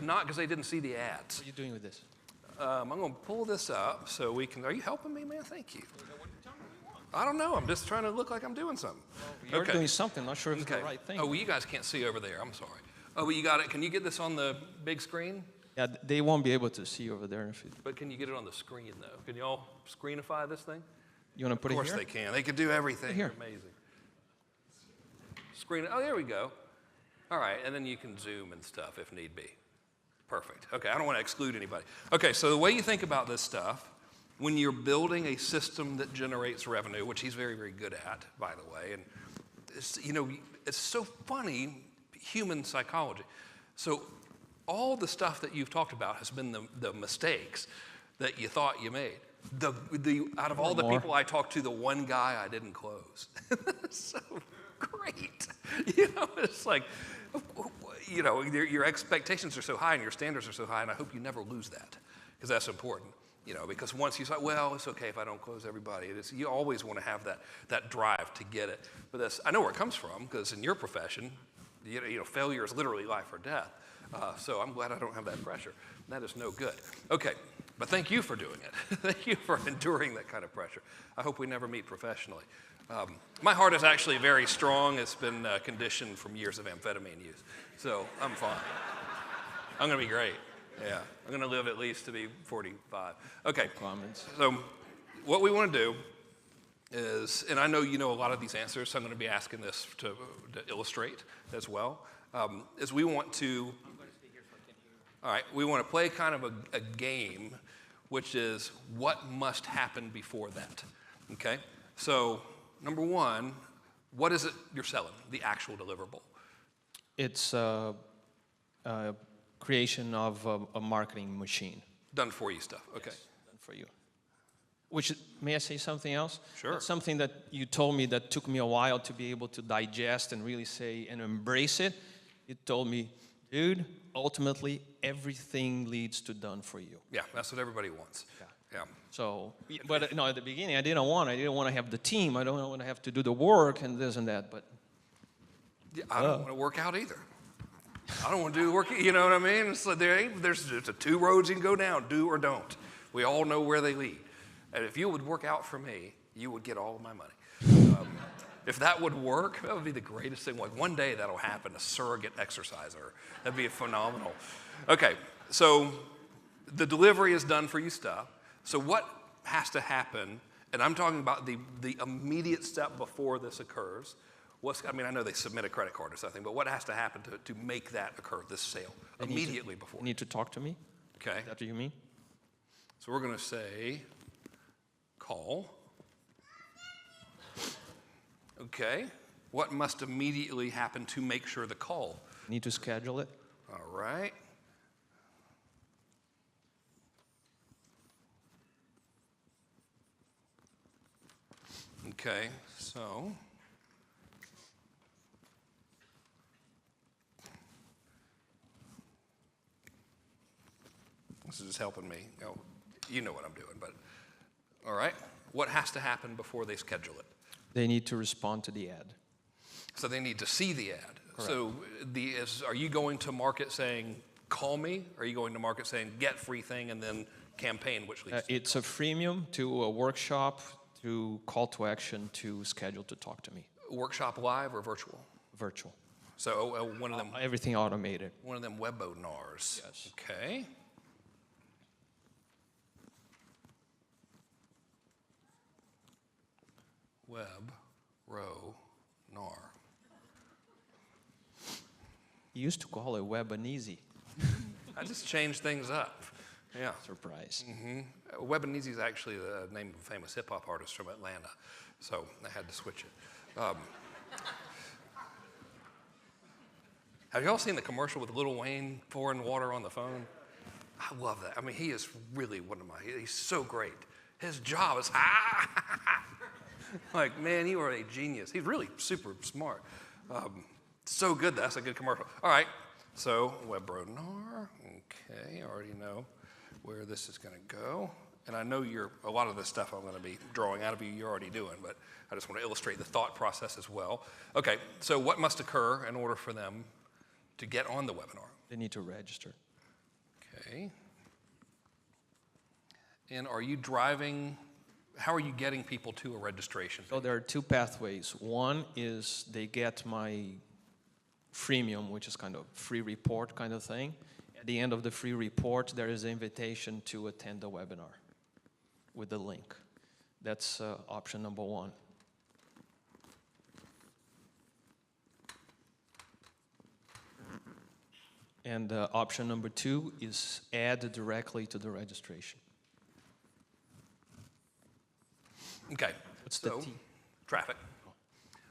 Not because they didn't see the ads. What are you doing with this? I'm going to pull this up so we can. Are you helping me, man? Thank you. I don't know. I'm just trying to look like I'm doing something. You're doing something. I'm not sure if it's the right thing. Oh, well, you guys can't see over there. I'm sorry. Oh, well, you got it. Can you get this on the big screen? Yeah, they won't be able to see over there. But can you get it on the screen, though? Can you all screenify this thing? You want to put it here? Of course they can. They can do everything. Here. They're amazing. Screen it. Oh, there we go. All right, and then you can zoom and stuff if need be. Perfect. Okay, I don't want to exclude anybody. Okay, so the way you think about this stuff, when you're building a system that generates revenue, which he's very, very good at, by the way, and it's, it's so funny, human psychology. So all the stuff that you've talked about has been the mistakes that you thought you made. Out of all the people I talked to, the one guy I didn't close. So great. It's like, your expectations are so high and your standards are so high, and I hope you never lose that, because that's important. Because once you say, well, it's okay if I don't close everybody. You always want to have that drive to get it. But I know where it comes from, because in your profession, failure is literally life or death. So I'm glad I don't have that pressure. That is no good. Okay, but thank you for doing it. Thank you for enduring that kind of pressure. I hope we never meet professionally. My heart is actually very strong. It's been conditioned from years of amphetamine use. So I'm fine. I'm going to be great. Yeah, I'm going to live at least to be 45. Okay, so what we want to do is, and I know you know a lot of these answers, so I'm going to be asking this to illustrate as well, is we want to, all right, we want to play kind of a game, which is what must happen before that, okay? So number one, what is it you're selling, the actual deliverable? It's creation of a marketing machine. Done for you stuff, okay. Yes, done for you. Which, may I say something else? Sure. That's something that you told me that took me a while to be able to digest and really say and embrace it. You told me, dude, ultimately everything leads to done for you. Yeah, that's what everybody wants. Yeah. So, but at the beginning I didn't want to have the team. I don't want to have to do the work and this and that, but. Yeah, I don't want to work out either. I don't want to do the work, you know what I mean? It's like there's two roads you can go down, do or don't. We all know where they lead. And if you would work out for me, you would get all of my money. If that would work, that would be the greatest thing. Like one day that'll happen, a surrogate exerciser. That'd be phenomenal. Okay, so the delivery is done for you stuff. So what has to happen, and I'm talking about the immediate step before this occurs. I know they submit a credit card or something, but what has to happen to make that occur, this sale, immediately before? You need to talk to me? Okay. Is that what you mean? So we're going to say, call. Okay. What must immediately happen to make sure the call? Need to schedule it. All right. Okay, so this is just helping me. You know what I'm doing, but all right. What has to happen before they schedule it? They need to respond to the ad. So they need to see the ad. Correct. So are you going to market saying, call me? Or are you going to market saying, get free thing, and then campaign, which leads to it's a freemium to a workshop to call to action to schedule to talk to me. Workshop live or virtual? Virtual. So one of them. Everything automated. One of them webinars. Yes. Okay. Web-ro-nar. You used to call it Webaneasy. I just changed things up. Yeah. Surprise. Mm-hmm. Webaneasy is actually the name of a famous hip-hop artist from Atlanta, so I had to switch it. Have y'all seen the commercial with Lil Wayne pouring water on the phone? I love that. I mean, he is really he's so great. His job is, like, man, you are a genius. He's really super smart. So good, that's a good commercial. All right, so web-ro-nar, okay, I already know where this is gonna go. And I know a lot of this stuff I'm gonna be drawing out of you're already doing, but I just wanna illustrate the thought process as well. Okay, so what must occur in order for them to get on the webinar? They need to register. Okay. And are you driving, how are you getting people to a registration So page? there are two pathways. One is they get my freemium, which is kind of free report kind of thing. At the end of the free report, there is an invitation to attend the webinar with the link. That's option number one. And option number two is add directly to the registration. Okay. What's the So, T? traffic.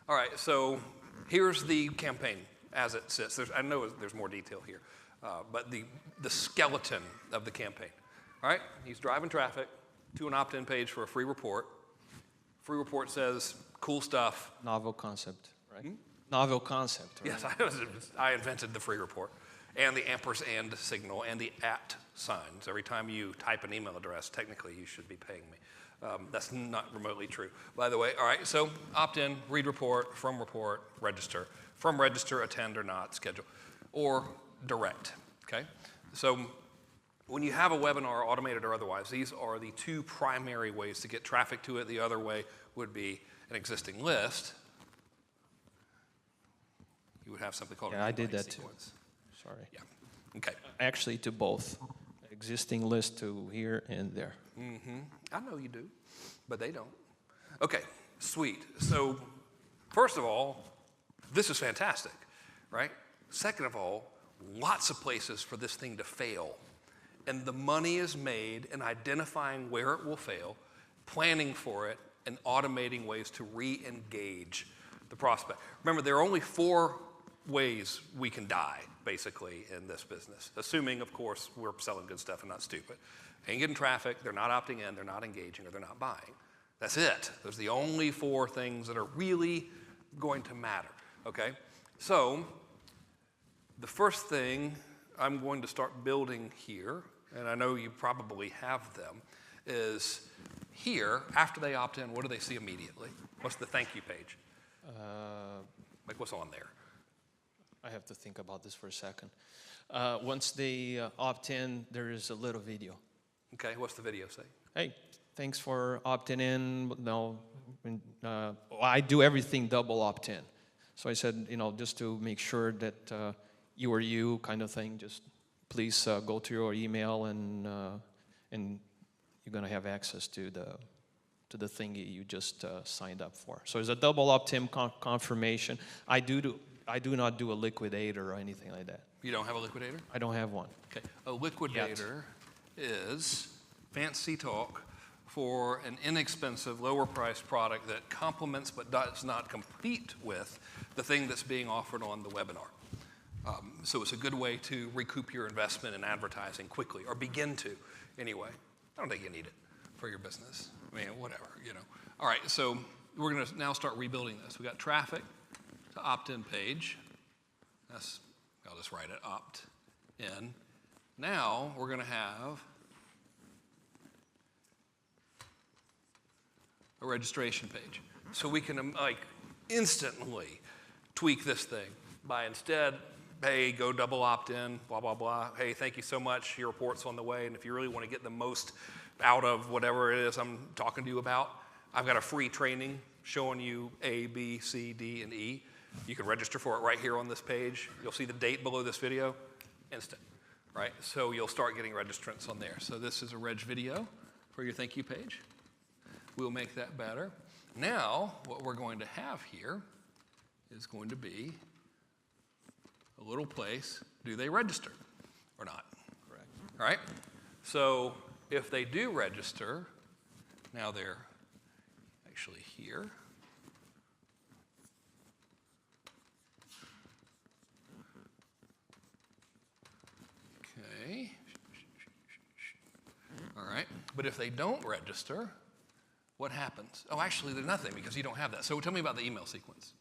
All right, so here's the campaign as it sits. I know there's more detail here, but the skeleton of the campaign. All right, he's driving traffic to an opt-in page for a free report. Free report says, cool stuff. Novel concept, right? Novel concept, right? Yes, I invented the free report. And the ampersand signal and the @ signs. Every time you type an email address, technically you should be paying me. That's not remotely true, by the way. All right, so opt-in, read report, from report, register. From register, attend or not, schedule. Or direct, okay? So when you have a webinar, automated or otherwise, these are the two primary ways to get traffic to it. The other way would be an existing list. You would have something called an Yeah, I did invite that too. sequence. Sorry. Yeah, okay. Actually, to both. Existing list to here and there. I know you do, but they don't. Okay, sweet. So first of all, this is fantastic, right? Second of all, lots of places for this thing to fail. And the money is made in identifying where it will fail, planning for it, and automating ways to re-engage the prospect. Remember, there are only 4 ways we can die, basically, in this business, assuming, of course, we're selling good stuff and not stupid. Ain't getting traffic, they're not opting in, they're not engaging, or they're not buying. That's it. Those are the only 4 things that are really going to matter, okay? So the first thing I'm going to start building here, and I know you probably have them, is here, after they opt in, what do they see immediately? What's the thank you page? Like what's on there? I have to think about this for a second. Once they opt in, there is a little video. Okay, what's the video say? Hey, thanks for opting in. No, I do everything double opt-in. So I said, just to make sure that you are you kind of thing, just please go to your email and you're going to have access to the thingy you just signed up for. So it's a double opt-in confirmation. I do not do a liquidator or anything like that. You don't have a liquidator? I don't have one. Okay, a liquidator is fancy talk for an inexpensive, lower-priced product that complements but does not compete with the thing that's being offered on the webinar. So it's a good way to recoup your investment in advertising quickly, or begin to, anyway. I don't think you need it for your business. I mean, whatever, All right, so we're going to now start rebuilding this. We got traffic to opt-in page. I'll just write it, opt-in. Now we're going to have a registration page. So we can instantly tweak this thing by instead, hey, go double opt-in, blah, blah, blah. Hey, thank you so much. Your report's on the way. And if you really want to get the most out of whatever it is I'm talking to you about, I've got a free training showing you A, B, C, D, and E. You can register for it right here on this page. You'll see the date below this video, instant, right? So you'll start getting registrants on there. So this is a reg video for your thank you page. We'll make that better. Now, what we're going to have here is going to be a little place. Do they register or not? Correct. All right? So if they do register, now they're actually here. Okay. All right. But if they don't register, what happens? Oh, actually, there's nothing because you don't have that. So tell me about the email sequence.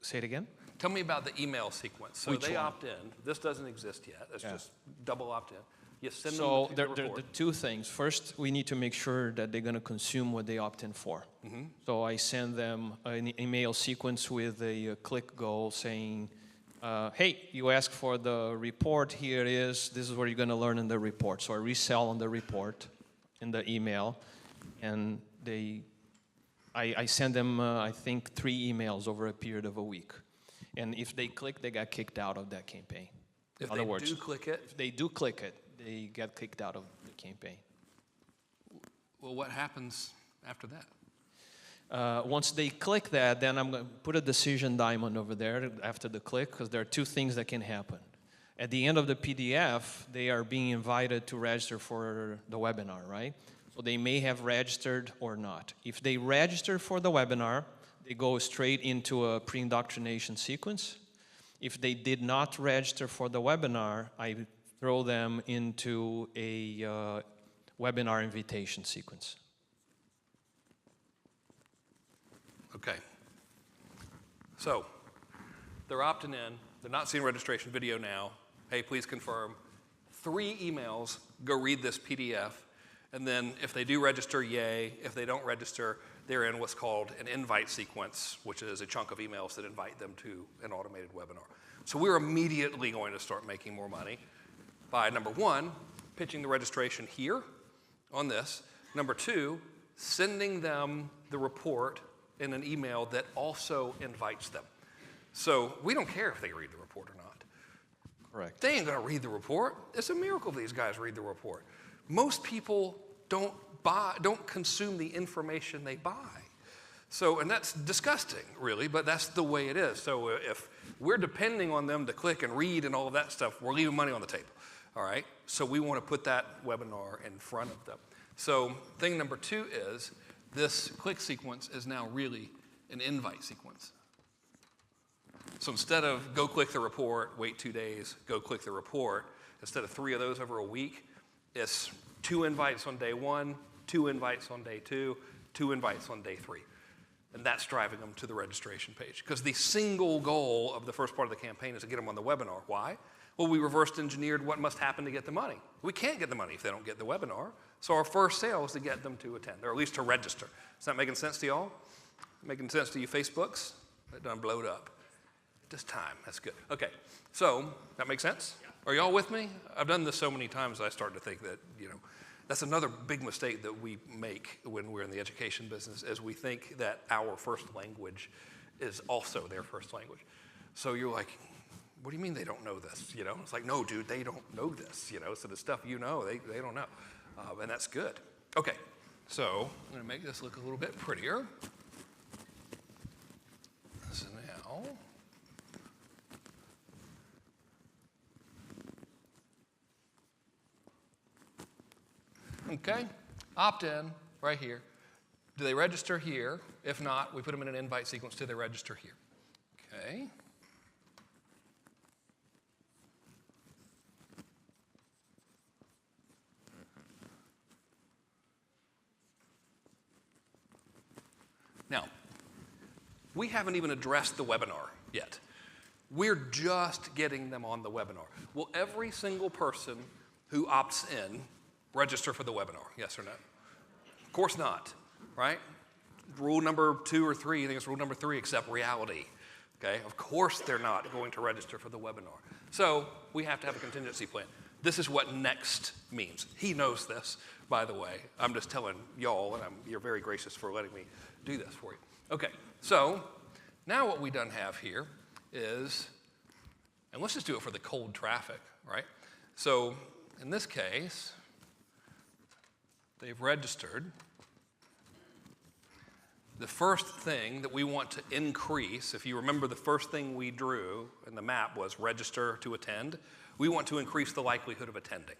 Say it again? Tell me about the email sequence. So Which they one? opt in. This doesn't exist yet. It's just double opt in. You send So them there the are report. two things. First, we need to make sure that they're going to consume what they opt in for. So I send them an email sequence with a click goal saying, hey, you asked for the report, here it is, this is what you're going to learn in the report. So I resell on the report in the email, and I send them, I think, 3 emails over a period of a week. And if they click, they got kicked out of that campaign. If In other words, do click it, if they do click it, they get kicked out of the campaign. well, what happens after that? Once they click that, then I'm going to put a decision diamond over there after the click, because there are 2 things that can happen. At the end of the PDF, they are being invited to register for the webinar, right? So they may have registered or not. If they register for the webinar, they go straight into a pre-indoctrination sequence. If they did not register for the webinar, I throw them into a webinar invitation sequence. Okay. So they're opting in. They're not seeing registration video now. Hey, please confirm. 3 emails, go read this PDF. And then if they do register, yay. If they don't register, they're in what's called an invite sequence, which is a chunk of emails that invite them to an automated webinar. So we're immediately going to start making more money by, number 1, pitching the registration here on this. Number 2, sending them the report in an email that also invites them. So we don't care if they read the report or not. Correct. They ain't gonna read the report. It's a miracle these guys read the report. Most people don't consume the information they buy. So, and that's disgusting, really, but that's the way it is. So if we're depending on them to click and read and all of that stuff, we're leaving money on the table, all right? So we want to put that webinar in front of them. So thing number 2 is this click sequence is now really an invite sequence. So instead of go click the report, wait 2 days, go click the report, instead of 3 of those over a week, it's 2 invites on day 1, 2 invites on day 2, 2 invites on day 3. And that's driving them to the registration page. Because the single goal of the first part of the campaign is to get them on the webinar. Why? Well, we reversed engineered what must happen to get the money. We can't get the money if they don't get the webinar. So our first sale is to get them to attend, or at least to register. Is that making sense to y'all? Making sense to you Facebooks? That done blowed up. Just time, that's good. Okay, so that makes sense? Are y'all with me? I've done this so many times I start to think that, that's another big mistake that we make when we're in the education business, is we think that our first language is also their first language. So you're like, what do you mean they don't know this? It's like, no, dude, they don't know this. So the stuff they don't know. And that's good. Okay, so I'm going to make this look a little bit prettier. So now, okay, opt-in right here. Do they register here? If not, we put them in an invite sequence. Do they register here? Okay. Now, we haven't even addressed the webinar yet. We're just getting them on the webinar. Will every single person who opts in register for the webinar? Yes or no? Of course not, right? Rule number 2 or 3, I think it's rule number 3, accept reality. Okay, of course they're not going to register for the webinar. So we have to have a contingency plan. This is what next means. He knows this, by the way. I'm just telling y'all, and you're very gracious for letting me do this for you. Okay, so now what we done have here is, and let's just do it for the cold traffic, right? So in this case, they've registered. The first thing that we want to increase, if you remember the first thing we drew in the map was register to attend, we want to increase the likelihood of attending.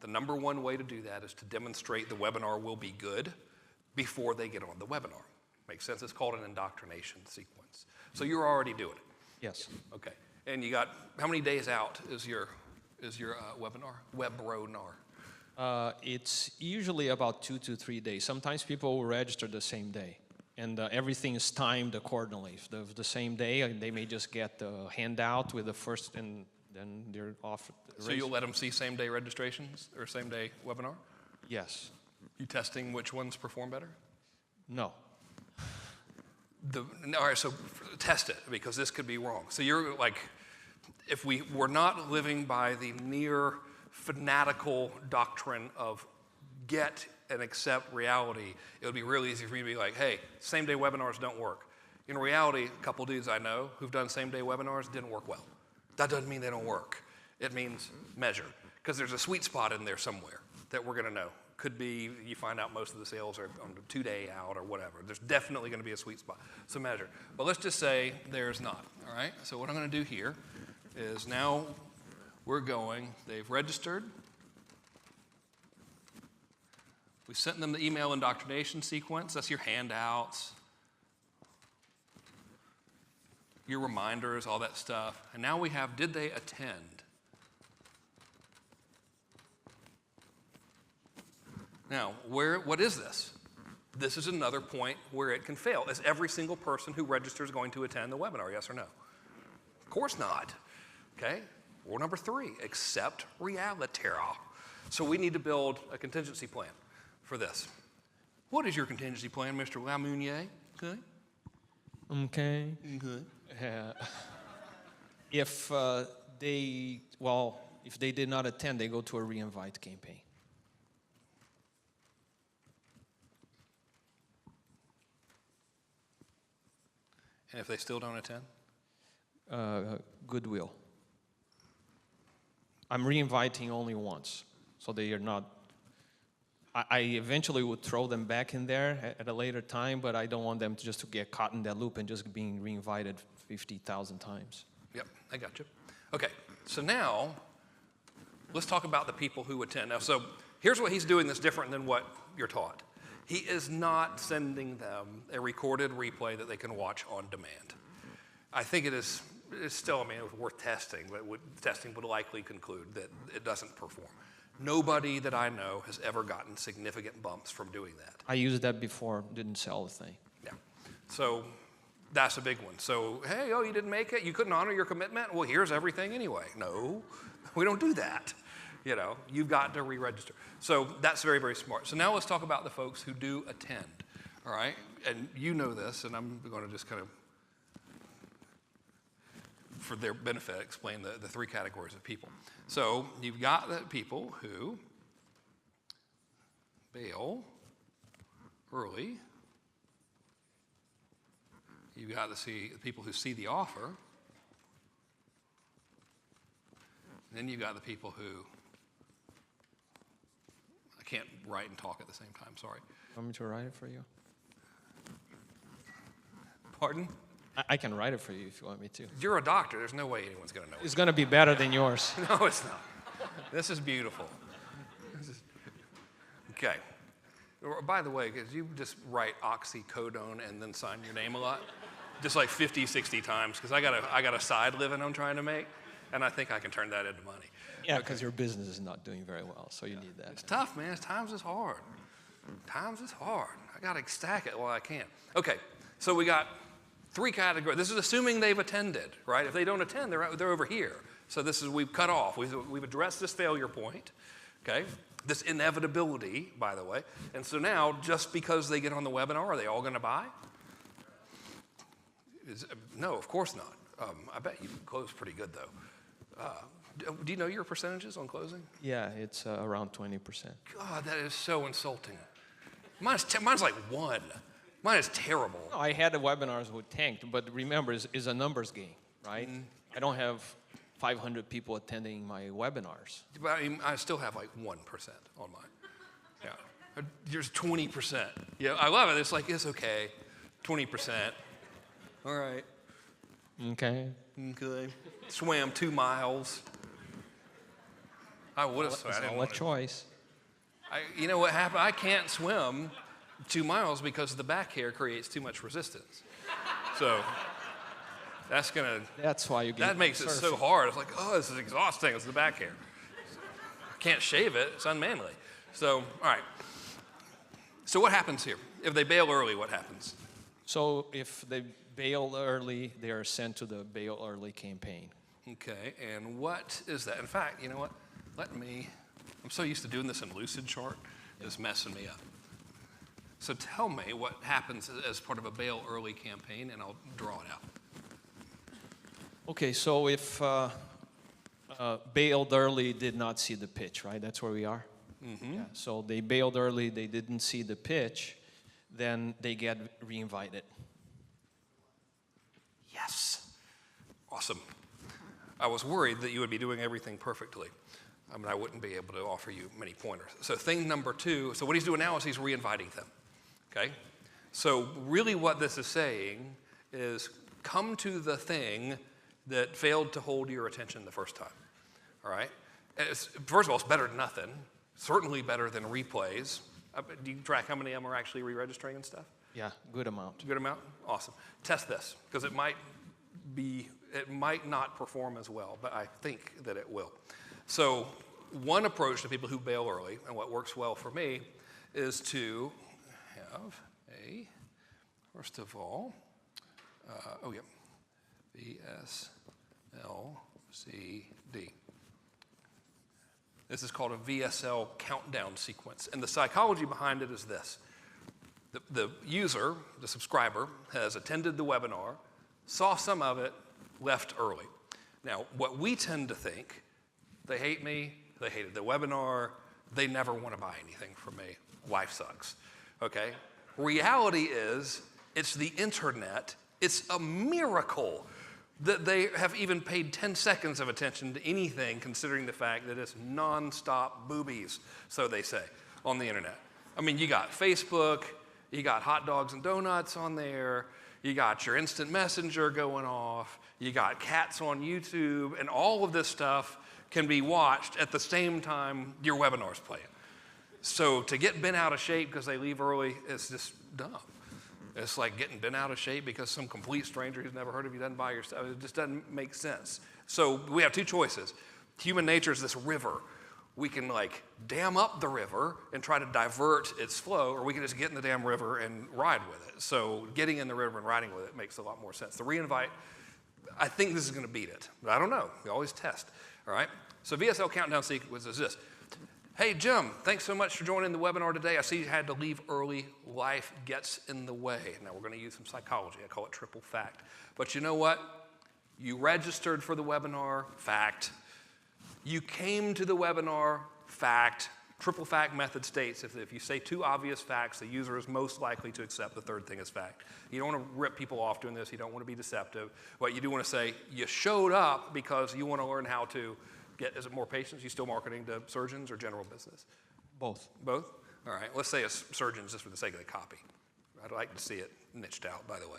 The number 1 way to do that is to demonstrate the webinar will be good before they get on the webinar. Makes sense? It's called an indoctrination sequence. So you're already doing it? Yes. Okay. And you got, how many days out is your webinar, webinar? It's usually about 2 to 3 days. Sometimes people will register the same day, and everything is timed accordingly. If the same day, they may just get the handout with the first, and then they're off. So you'll let them see same-day registrations or same-day webinar? Yes. You testing which ones perform better? No. All right, so test it, because this could be wrong. So you're like, if we were not living by the near fanatical doctrine of get and accept reality, it would be real easy for me to be like, hey, same-day webinars don't work. In reality, a couple dudes I know who've done same-day webinars didn't work well. That doesn't mean they don't work. It means measured, because there's a sweet spot in there somewhere that we're going to know. Could be you find out most of the sales are on the 2-day out or whatever. There's definitely going to be a sweet spot. So measure. But let's just say there's not, all right? So what I'm going to do here is now we're going, they've registered. We sent them the email indoctrination sequence. That's your handouts, your reminders, all that stuff. And now we have, did they attend? Now, what is this? This is another point where it can fail. Is every single person who registers going to attend the webinar, yes or no? Of course not. Okay? Rule number 3, accept reality. So we need to build a contingency plan for this. What is your contingency plan, Mr. Lamounier? Okay. Okay. If they did not attend, they go to a reinvite campaign. And if they still don't attend? Goodwill. I'm reinviting only once, so they are not. I eventually would throw them back in there at a later time, but I don't want them to get caught in that loop and just being reinvited 50,000 times. Yep, I got you. Okay, so now let's talk about the people who attend. Now, so here's what he's doing that's different than what you're taught. He is not sending them a recorded replay that they can watch on demand. I think it's still, it was worth testing, but testing would likely conclude that it doesn't perform. Nobody that I know has ever gotten significant bumps from doing that. I used that before, didn't sell the thing. Yeah, so that's a big one. So, hey, you didn't make it? You couldn't honor your commitment? Well, here's everything anyway. No, we don't do that. You've got to re-register. So that's very, very smart. So now let's talk about the folks who do attend, all right? And you know this, and I'm going to just kind of, for their benefit, explain the 3 categories of people. So you've got the people who bail early. You've got the people who see the offer. And then you've got the people who, I can't write and talk at the same time, sorry. Want me to write it for you? Pardon? I can write it for you if you want me to. You're a doctor. There's no way anyone's going to know. It's going to be better than yours. No, it's not. This is beautiful. Okay. By the way, because you just write oxycodone and then sign your name a lot, just like 50, 60 times, because I got a side living I'm trying to make, and I think I can turn that into money. Yeah, because your business is not doing very well, so you need that. It's tough, man. Times is hard. Times is hard. I got to stack it while I can. Okay, so we got 3 categories. This is assuming they've attended, right? If they don't attend, they're over here. So we've cut off. We've addressed this failure point, okay? This inevitability, by the way. And so now, just because they get on the webinar, are they all going to buy? No, of course not. I bet you close pretty good, though. Do you know your percentages on closing? Yeah, it's around 20%. God, that is so insulting. Mine's like 1. Mine is terrible. No, I had the webinars who tanked, but remember, it's a numbers game, right? I don't have 500 people attending my webinars. But I still have like 1% on mine. Yeah, there's 20%. Yeah, I love it. It's like, it's okay, 20%. All right. Okay. Okay. Swam 2 miles. I would have swam. It's all a choice. You know what happened? I can't swim 2 miles because the back hair creates too much resistance. So that's why you get that makes it so hard. It's like, this is exhausting. It's the back hair. I can't shave it. It's unmanly. So, all right. So what happens here? If they bail early, what happens? So if they bail early, they are sent to the bail early campaign. Okay, and what is that? In fact, you know what? I'm so used to doing this in Lucidchart, it's messing me up. So tell me what happens as part of a bail early campaign, and I'll draw it out. Okay, so if bailed early did not see the pitch, right? That's where we are? Mm-hmm. Yeah, so they bailed early, they didn't see the pitch, then they get reinvited. Yes. Awesome. I was worried that you would be doing everything perfectly. I mean, I wouldn't be able to offer you many pointers. So thing number 2, so what he's doing now is he's reinviting them, okay? So really what this is saying is come to the thing that failed to hold your attention the first time, all right? And first of all, it's better than nothing. Certainly better than replays. Do you track how many of them are actually re-registering and stuff? Yeah, good amount. Good amount? Awesome. Test this, because it might not perform as well, but I think that it will. So one approach to people who bail early, and what works well for me, is to have first of all, VSLCD. This is called a VSL countdown sequence. And the psychology behind it is this. The user, the subscriber, has attended the webinar, saw some of it, left early. Now, what we tend to think, they hate me, they hated the webinar, they never want to buy anything from me. Life sucks, okay? Reality is, it's the internet. It's a miracle that they have even paid 10 seconds of attention to anything, considering the fact that it's nonstop boobies, so they say, on the internet. I mean, you got Facebook, you got hot dogs and donuts on there, you got your instant messenger going off, you got cats on YouTube, and all of this stuff can be watched at the same time your webinar's playing. So to get bent out of shape because they leave early is just dumb. It's like getting bent out of shape because some complete stranger who's never heard of you doesn't buy your stuff. It just doesn't make sense. So we have 2 choices. Human nature is this river. We can like dam up the river and try to divert its flow, or we can just get in the damn river and ride with it. So getting in the river and riding with it makes a lot more sense. The reinvite, I think this is going to beat it, but I don't know. We always test, all right? So VSL countdown sequence is this. Hey, Jim, thanks so much for joining the webinar today. I see you had to leave early. Life gets in the way. Now, we're going to use some psychology. I call it triple fact. But you know what? You registered for the webinar, fact. You came to the webinar, fact. Triple fact method states if you say 2 obvious facts, the user is most likely to accept the third thing as fact. You don't want to rip people off doing this. You don't want to be deceptive. But you do want to say you showed up because you want to learn how to is it more patients? You still marketing to surgeons or general business? Both. Both? All right, let's say it's surgeons just for the sake of the copy. I'd like to see it niched out, by the way.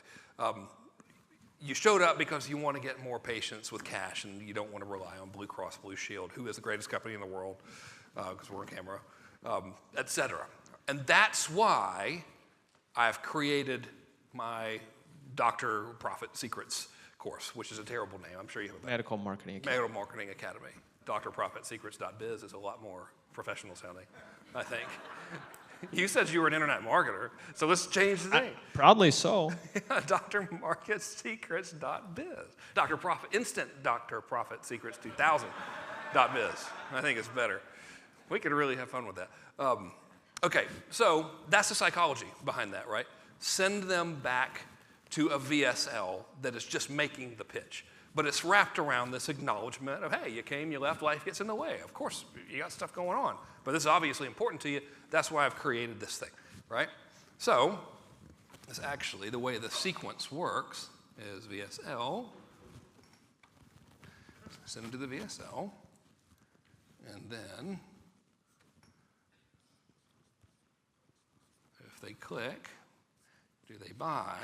You showed up because you want to get more patients with cash and you don't want to rely on Blue Cross Blue Shield, who is the greatest company in the world, because we're on camera, et cetera. And that's why I've created my Dr. Profit Secrets course, which is a terrible name. I'm sure you have a Medical Marketing Academy. Medical Marketing Academy. drprofitsecrets.biz is a lot more professional sounding, I think. You said you were an internet marketer, so let's change the name. Probably so. drmarketsecrets.biz. Dr. Profit, instant Dr. Profit Secrets 2000.biz. I think it's better. We could really have fun with that. Okay, so that's the psychology behind that, right? Send them back to a VSL that is just making the pitch. But it's wrapped around this acknowledgement of, hey, you came, you left, life gets in the way. Of course, you got stuff going on. But this is obviously important to you. That's why I've created this thing, right? So, this actually, the way the sequence works is VSL, send them to the VSL, and then if they click, do they buy?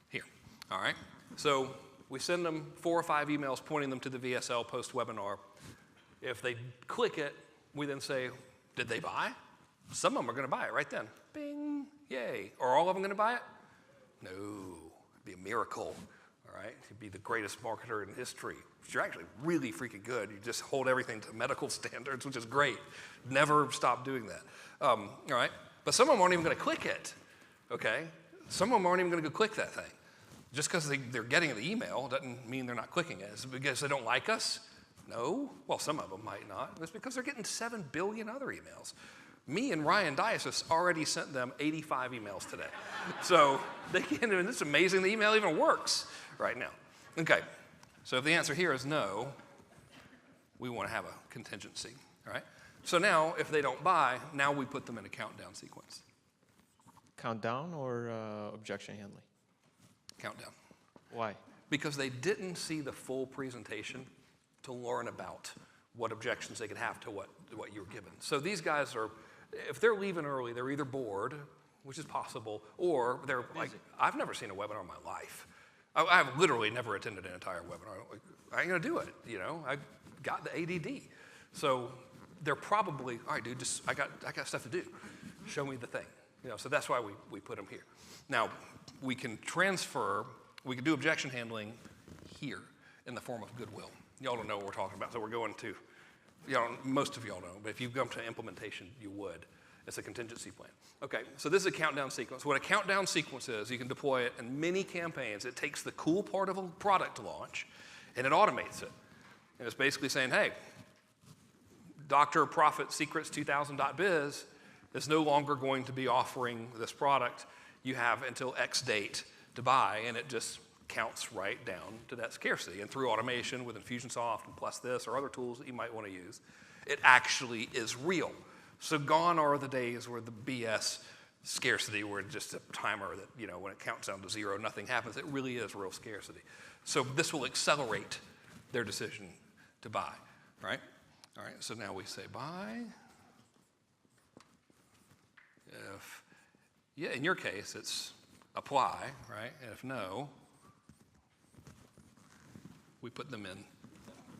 Here, all right? So we send them 4 or 5 emails pointing them to the VSL post-webinar. If they click it, we then say, did they buy? Some of them are going to buy it right then. Bing, yay. Are all of them going to buy it? No, it'd be a miracle, all right? You'd be the greatest marketer in history. You're actually really freaking good. You just hold everything to medical standards, which is great. Never stop doing that, all right? But some of them aren't even going to click it, okay? Some of them aren't even going to go click that thing. Just because they're getting the email doesn't mean they're not clicking it. Is it because they don't like us? No. Well, some of them might not. It's because they're getting 7 billion other emails, Me and Ryan Diocese already sent them 85 emails today. So they can't even, it's amazing the email even works right now. Okay, so if the answer here is no, we want to have a contingency, all right? So now, if they don't buy, now we put them in a countdown sequence. Countdown or objection handling? Countdown. Why? Because they didn't see the full presentation to learn about what objections they could have to what you were given. So these guys are, if they're leaving early, they're either bored, which is possible, or they're like, I've never seen a webinar in my life. I've literally never attended an entire webinar. Like, I ain't gonna do it, you know? I got the ADD. So they're probably, all right, dude, just I got stuff to do. Show me the thing. You know, so that's why we put them here. Now, we can do objection handling here in the form of goodwill. Y'all don't know what we're talking about, so we're going to, most of y'all know, but if you come to implementation, you would. It's a contingency plan. Okay, so this is a countdown sequence. What a countdown sequence is, you can deploy it in many campaigns. It takes the cool part of a product launch, and it automates it. And it's basically saying, hey, Dr. Profit Secrets 2000.biz is no longer going to be offering this product. You have until X date to buy, and it just counts right down to that scarcity. And through automation with Infusionsoft and plus this or other tools that you might want to use, it actually is real. So gone are the days where the BS scarcity, where it's just a timer that, you know, when it counts down to 0, nothing happens. It really is real scarcity. So this will accelerate their decision to buy, right? All right, so now we say buy. In your case, it's apply, right? And if no, we put them in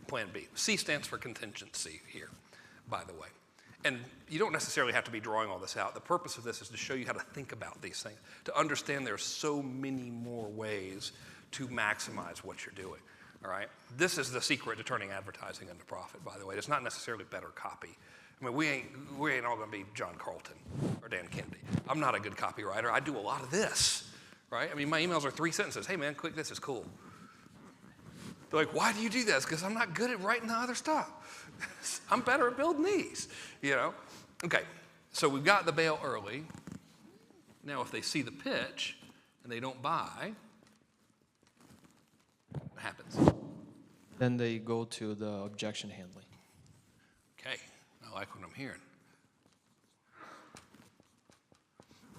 plan B. C stands for contingency here, by the way. And you don't necessarily have to be drawing all this out. The purpose of this is to show you how to think about these things, to understand there's so many more ways to maximize what you're doing, all right? This is the secret to turning advertising into profit, by the way. It's not necessarily better copy. I mean, we ain't all gonna be John Carlton or Dan Kennedy. I'm not a good copywriter. I do a lot of this, right? I mean, my emails are 3 sentences. Hey man, click this, it's cool. They're like, why do you do this? Because I'm not good at writing the other stuff. I'm better at building these, you know? Okay, so we've got the bail early. Now if they see the pitch and they don't buy, what happens? Then they go to the objection handling. Okay, I like what I'm hearing.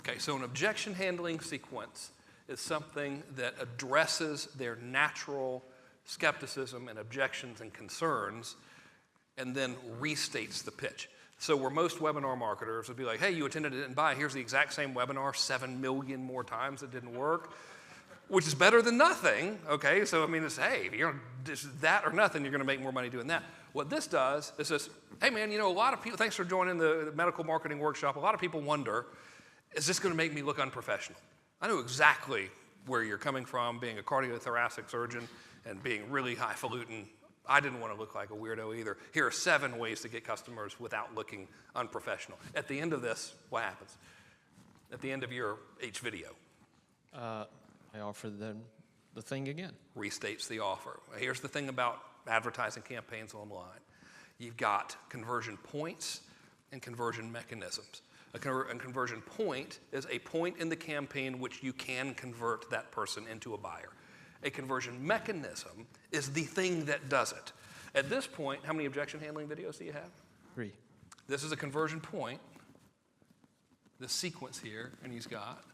Okay, so an objection handling sequence is something that addresses their natural skepticism and objections and concerns and then restates the pitch. So where most webinar marketers would be like, hey, you attended it and buy, here's the exact same webinar 7 million more times, it didn't work, which is better than nothing, okay? So I mean, it's, hey, if you're just that or nothing, you're gonna make more money doing that. What this does is this, hey man, you know, a lot of people, thanks for joining the medical marketing workshop, a lot of people wonder, is this gonna make me look unprofessional? I know exactly where you're coming from, being a cardiothoracic surgeon and being really highfalutin. I didn't want to look like a weirdo either. Here are 7 ways to get customers without looking unprofessional. At the end of this, what happens? At the end of your H video? I offer them the thing again. Restates the offer. Here's the thing about advertising campaigns online. You've got conversion points and conversion mechanisms. A conversion point is a point in the campaign which you can convert that person into a buyer. A conversion mechanism is the thing that does it. At this point, how many objection handling videos do you have? 3. This is a conversion point, the sequence here, and he's got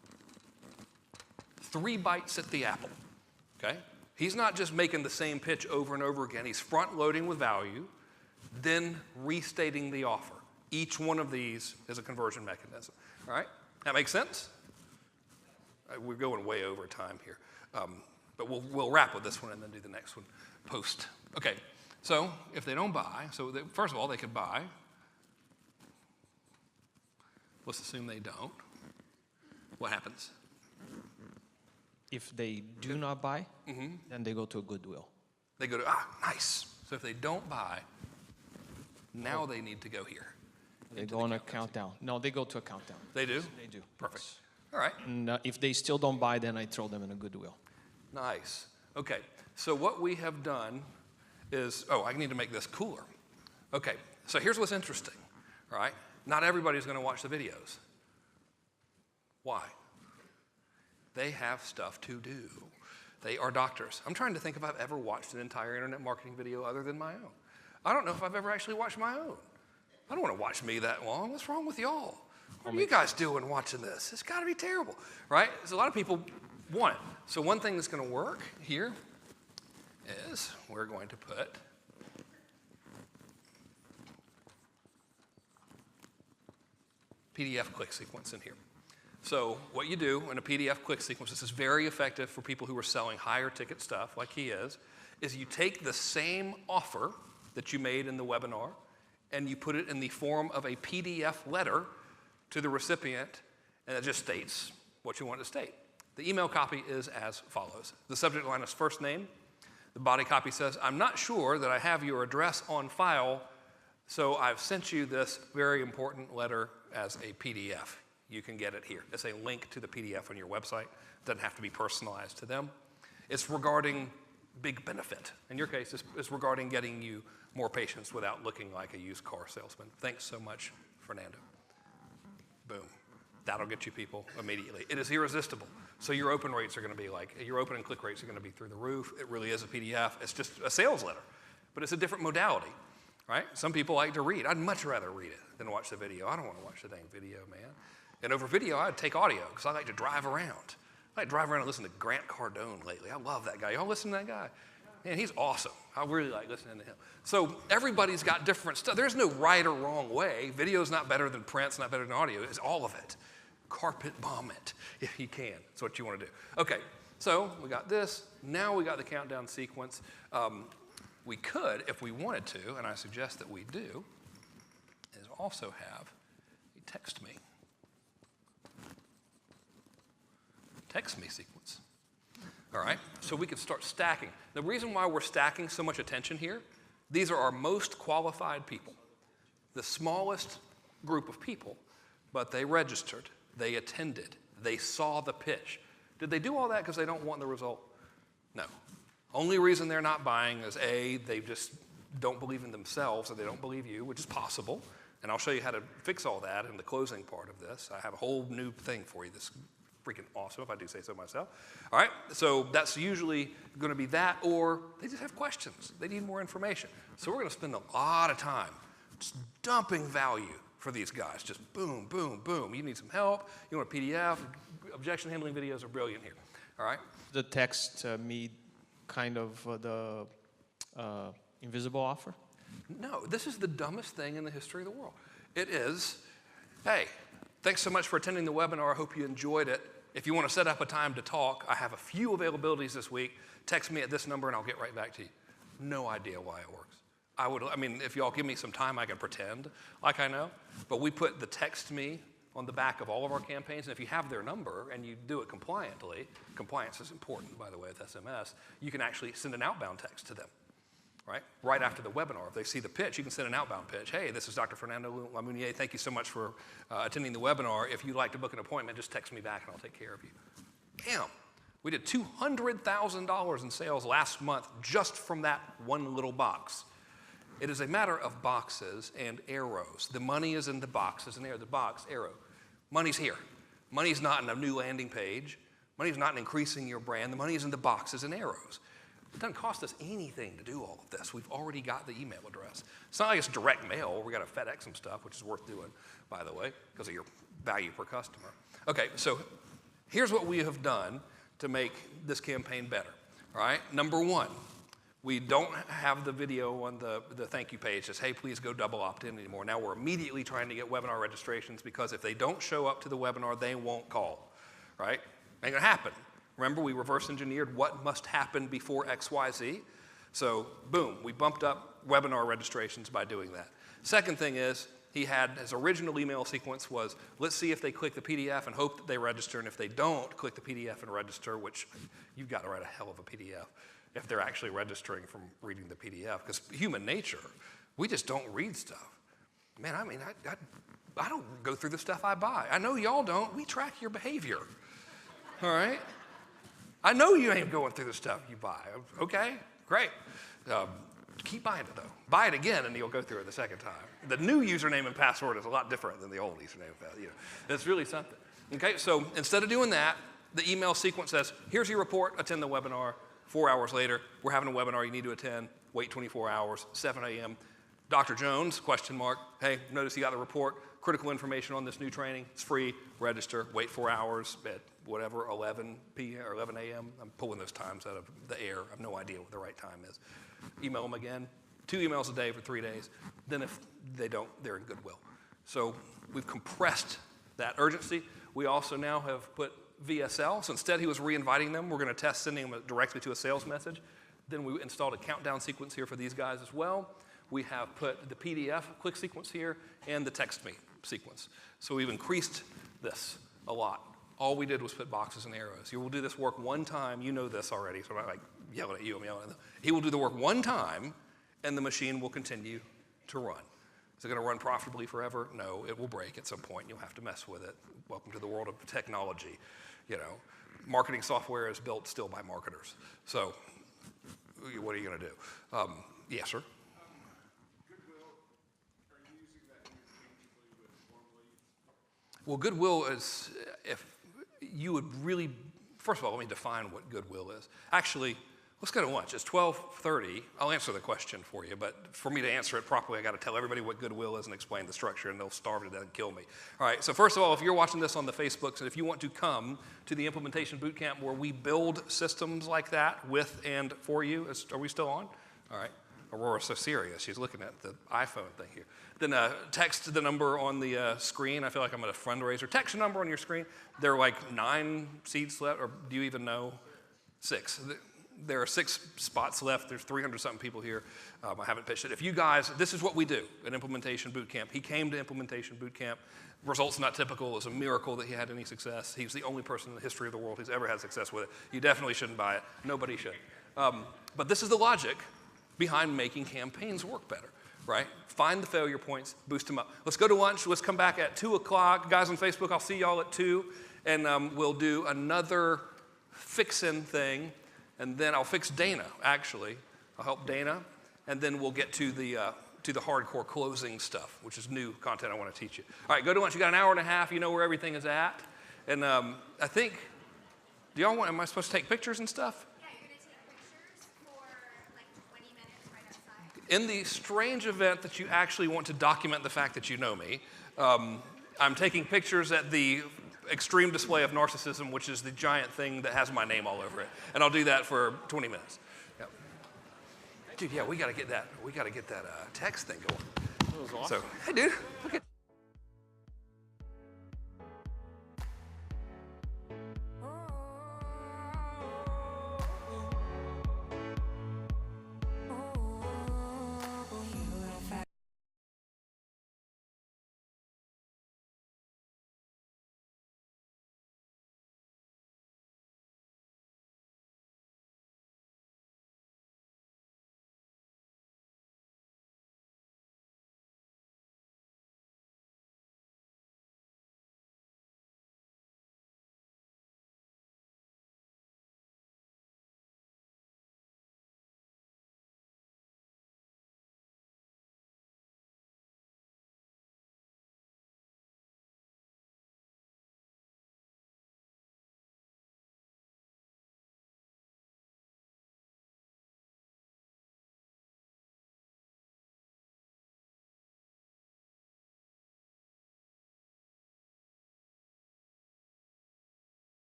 3 bites at the apple, okay? He's not just making the same pitch over and over again. He's front loading with value, then restating the offer. Each one of these is a conversion mechanism, all right? That makes sense? We're going way over time here. But we'll wrap with this one and then do the next one post. Okay, so if they don't buy, first of all, they could buy. Let's assume they don't. What happens? If they do not buy, then they go to a goodwill. They go to, nice. So if they don't buy, now they need to go here. They go on a countdown. No, they go to a countdown. They do? They do. Perfect. Yes. All right. And if they still don't buy, then I throw them in a goodwill. Nice. Okay, so what we have done is, I need to make this cooler. Okay, so here's what's interesting, all right? Not everybody's going to watch the videos. Why? They have stuff to do. They are doctors. I'm trying to think if I've ever watched an entire internet marketing video other than my own. I don't know if I've ever actually watched my own. I don't want to watch me that long. What's wrong with y'all? What are you guys doing watching this? It's got to be terrible, right? So a lot of people want it. So one thing that's going to work here is we're going to put PDF click sequence in here. So what you do in a PDF click sequence, this is very effective for people who are selling higher ticket stuff like he is you take the same offer that you made in the webinar and you put it in the form of a PDF letter to the recipient, and it just states what you want to state. The email copy is as follows. The subject line is first name. The body copy says, I'm not sure that I have your address on file, so I've sent you this very important letter as a PDF. You can get it here. It's a link to the PDF on your website. It doesn't have to be personalized to them. It's regarding big benefit. In your case, it's regarding getting you more patients without looking like a used car salesman. Thanks so much, Fernando. Boom. That'll get you people immediately. It is irresistible. So your open rates are going to be your open and click rates are going to be through the roof. It really is a PDF. It's just a sales letter, but it's a different modality, right? Some people like to read. I'd much rather read it than watch the video. I don't want to watch the dang video, man. And over video, I'd take audio because I like to drive around. I like to drive around and listen to Grant Cardone lately. I love that guy. Y'all listen to that guy? Man, he's awesome. I really like listening to him. So everybody's got different stuff. There's no right or wrong way. Video's not better than print. It's not better than audio. It's all of it. Carpet bomb it if you can. That's what you want to do. Okay, so we got this. Now we got the countdown sequence. We could, if we wanted to, and I suggest that we do, is also have a text me sequence. All right, so we could start stacking. The reason why we're stacking so much attention here, these are our most qualified people, the smallest group of people, but they registered, they attended, they saw the pitch. Did they do all that because they don't want the result? No. Only reason they're not buying is A, they just don't believe in themselves or they don't believe you, which is possible. And I'll show you how to fix all that in the closing part of this. I have a whole new thing for you that's freaking awesome, if I do say so myself. All right, so that's usually going to be that, or they just have questions. They need more information. So we're going to spend a lot of time just dumping value for these guys. Just boom, boom, boom. You need some help. You want a PDF. Objection handling videos are brilliant here. All right? The text me kind of the invisible offer? No, this is the dumbest thing in the history of the world. It is, hey, thanks so much for attending the webinar. I hope you enjoyed it. If you want to set up a time to talk, I have a few availabilities this week. Text me at this number and I'll get right back to you. No idea why it works. I mean, if y'all give me some time, I can pretend like I know. But we put the text me on the back of all of our campaigns. And if you have their number and you do it compliantly, compliance is important, by the way, with SMS, you can actually send an outbound text to them. Right after the webinar. If they see the pitch, you can send an outbound pitch. Hey, this is Dr. Fernando Lamounier. Thank you so much for attending the webinar. If you'd like to book an appointment, just text me back and I'll take care of you. Damn, we did $200,000 in sales last month just from that one little box. It is a matter of boxes and arrows. The money is in the boxes and the box, arrow. Money's here. Money's not in a new landing page. Money's not in increasing your brand. The money is in the boxes and arrows. It doesn't cost us anything to do all of this. We've already got the email address. It's not like it's direct mail. We got to FedEx some stuff, which is worth doing, by the way, because of your value per customer. Okay, so here's what we have done to make this campaign better. All right, number one, we don't have the video on the thank you page that says, hey, please go double opt-in anymore. Now we're immediately trying to get webinar registrations because if they don't show up to the webinar, they won't call, right? Ain't gonna happen. Remember, we reverse engineered what must happen before XYZ. So boom, we bumped up webinar registrations by doing that. Second thing is, he had his original email sequence was, let's see if they click the PDF and hope that they register, and if they don't, click the PDF and register, which you've got to write a hell of a PDF if they're actually registering from reading the PDF, because human nature, we just don't read stuff. Man, I mean, I don't go through the stuff I buy. I know y'all don't. We track your behavior, all right? I know you ain't going through the stuff you buy. Okay, great. Keep buying it, though. Buy it again, and you'll go through it the second time. The new username and password is a lot different than the old username and password. It's really something. Okay, so instead of doing that, the email sequence says, here's your report, attend the webinar. 4 hours later, we're having a webinar you need to attend. Wait 24 hours, 7 a.m. Dr. Jones, question mark. Hey, notice you got the report. Critical information on this new training. It's free. Register. Wait 4 hours at whatever, 11 p.m. or 11 a.m. I'm pulling those times out of the air. I have no idea what the right time is. Email them again. 2 emails a day for 3 days. Then if they don't, they're in Goodwill. So we've compressed that urgency. We also now have put VSL. So instead he was re-inviting them. We're going to test sending them directly to a sales message. Then we installed a countdown sequence here for these guys as well. We have put the PDF click sequence here and the text me sequence. So we've increased this a lot. All we did was put boxes and arrows. You will do this work one time. You know this already, so I'm not like yelling at you, I'm yelling at them. He will do the work one time, and the machine will continue to run. Is it going to run profitably forever? No, it will break at some point. You'll have to mess with it. Welcome to the world of technology. You know, marketing software is built still by marketers. So what are you going to do? Yes, sir? Well, Goodwill is, if you would really, first of all, let me define what Goodwill is. Actually, let's go to lunch. It's 12:30. I'll answer the question for you, but for me to answer it properly, I got to tell everybody what Goodwill is and explain the structure, and they'll starve to death and kill me. All right, so first of all, if you're watching this on the Facebooks, and if you want to come to the implementation boot camp where we build systems like that with and for you, are we still on? All right. Aurora's so serious. She's looking at the iPhone thing here. Then text the number on the screen. I feel like I'm at a fundraiser. Text the number on your screen. There are like 9 seats left, or do you even know? 6. There are 6 spots left. There's 300-something people here. I haven't pitched it. If you guys, this is what we do at Implementation Boot Camp. He came to Implementation Boot Camp. Results not typical. It was a miracle that he had any success. He's the only person in the history of the world who's ever had success with it. You definitely shouldn't buy it. Nobody should. But this is the logic behind making campaigns work better, right? Find the failure points, boost them up. Let's go to lunch. Let's come back at 2 o'clock. Guys on Facebook, I'll see y'all at 2, and we'll do another fixin' thing, and then I'll fix Dana, actually. I'll help Dana, and then we'll get to the hardcore closing stuff, which is new content I want to teach you. All right, go to lunch. You got an hour and a half. You know where everything is at. And I think, am I supposed to take pictures and stuff? In the strange event that you actually want to document the fact that you know me, I'm taking pictures at the extreme display of narcissism, which is the giant thing that has my name all over it. And I'll do that for 20 minutes. Yep. Dude, yeah, we got to get that text thing going. That was awesome. So, hey, dude, look at